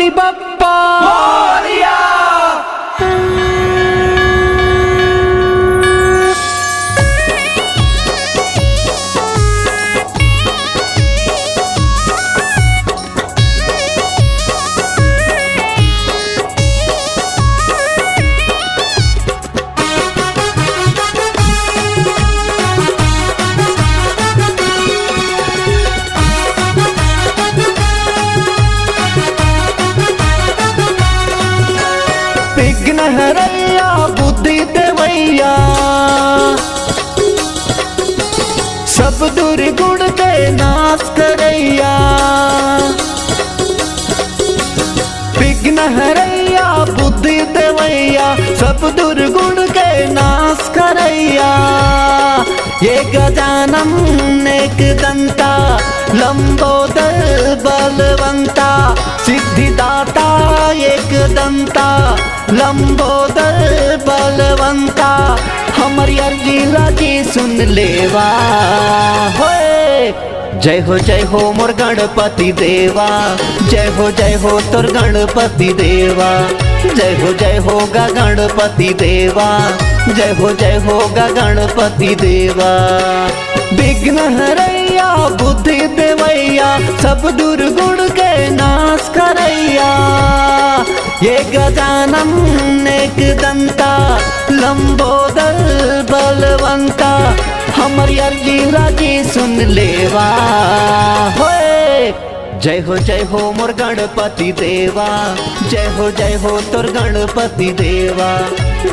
गणपति बप्पा मोरया। विघ्न हरैया बुद्धि देवैया, सब दुर्गुण के नाश करैया। विघ्न हरैया बुद्धि देवैया, सब दुर्गुण के नाश करैया। ये गजानन एक दंता, लंबोदर बलवंता, सिद्धिदाता एक दंता, लंबोदर बलवंता। हमारी अर्जी राजी सुन लेवा होए। जय हो मोर गणपति देवा, जय हो तोर गणपति देवा। जय हो गा गणपति देवा, जय हो गा गणपति देवा। विघ्न हरैया बुद्धि देवैया, सब दुर्गुण के नाश करैया। ये गजानन एक दंता, लंबोदर बलवंता। हमारी अर्जी राजी सुन लेवा होए। जय हो मोर गणपति देवा, जय हो तोर गणपति देवा।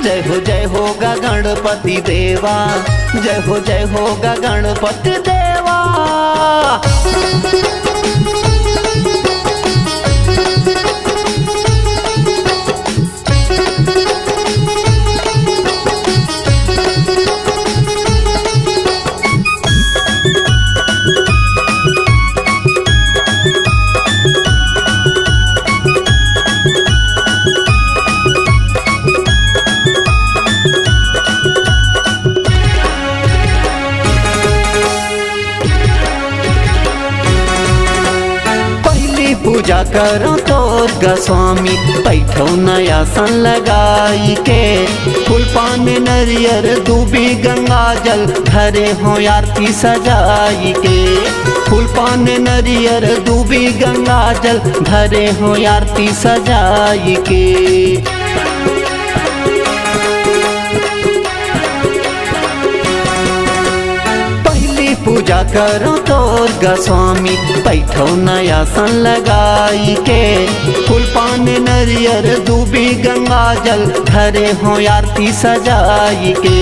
जय हो गा गणपति देवा, जय हो गा गणपति देवा। पूजा करो तोर गोस्वामी, बैठो नया सन लगाई के। फूल पान नरियर दूबी गंगा जल, घरे हो आरती सजाई के। फूल पान नरियर दूबी गंगा जल, घरे हो आरती सजाई के। पूजा करो तोर गोस्वामी, बैठो नया सन लगाई के। फूल पान नरियर दूबी गंगा जल, घरे हो आरती सजाई के।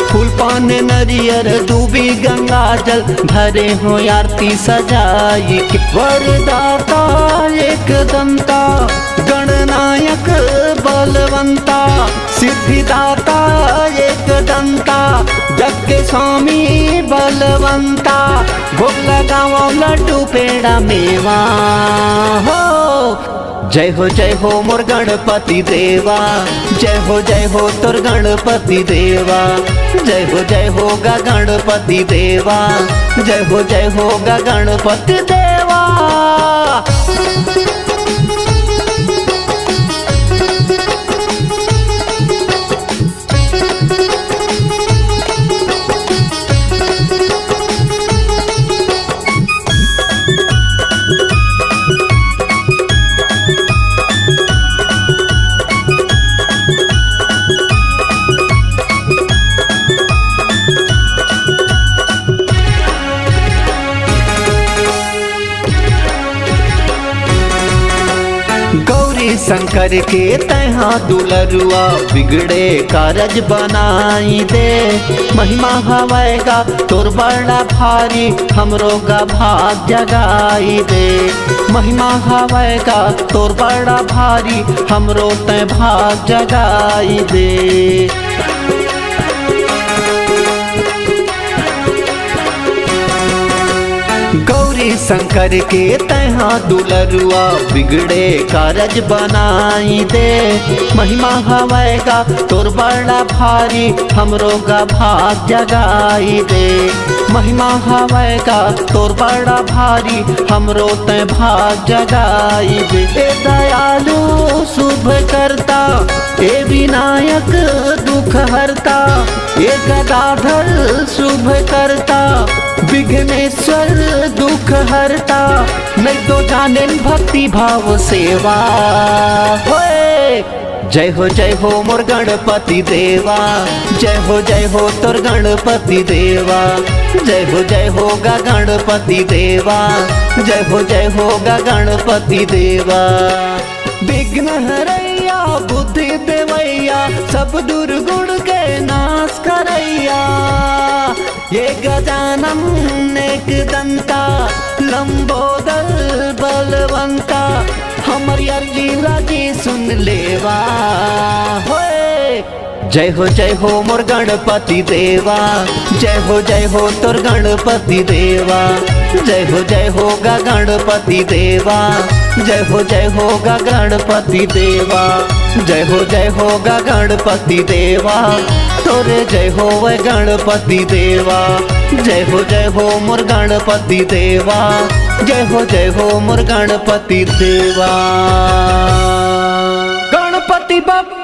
फूल पान नरियर दूबी गंगा जल, घरे हो आरती सजाई के। वरदाता एक दंता, गणनायक बलवंता, सिद्धिदाता एक दंता, जग स्वामी बलवंता। भोग लगाओ लड्डू पेड़ा मेवा हो। जय हो मोर गणपति देवा, जय हो तोर गणपति देवा। जय हो गा गणपति देवा, जय हो गा गणपति देवा। शंकर के तहा दुलरुआ, बिगड़े कारज बनाई दे। महिमा हवेगा तोर बड़ा भारी, हमरो का भाग जगाई दे। महिमा हवेगा तोर बड़ा भारी, हमरो ते भाग जगाई दे। शंकर के तहा दुलरुआ बिगड़े कारज बनाई दे। महिमा हवेगा तोर बड़ा भारी हमरो का भाग जगाई दे। महिमा हवेगा तोर बड़ा भारी हमरो ते भाग जगाई दे। ए दयालु शुभ करता, ए विनायक दुख हरता, ए गदाधर शुभ करता, विघ्नेश्वर दुख हरता, नहीं तो जाने भक्ति भाव सेवा। होए जय हो मोर गणपति देवा, जय हो तोर गणपति देवा, जय हो गा गणपति देवा, जय हो गा गणपति देवा। विघ्न हरैया बुद्धि देवैया सब दुर्गुण के नाश करैया। ये गजानन एक दंता लंबोदर बलवंता, हमर अर्जी राजी सुन लेवा। होए जय हो मोर गणपति देवा, जय हो तोर गणपति देवा, जय हो गा गणपति देवा, जय हो गा गणपति देवा, जय हो गा गणपति देवा, तोरे जय हो वे गणपति देवा, जय हो मोर गणपति देवा, जय हो मोर गणपति देवा। गणपति बाबा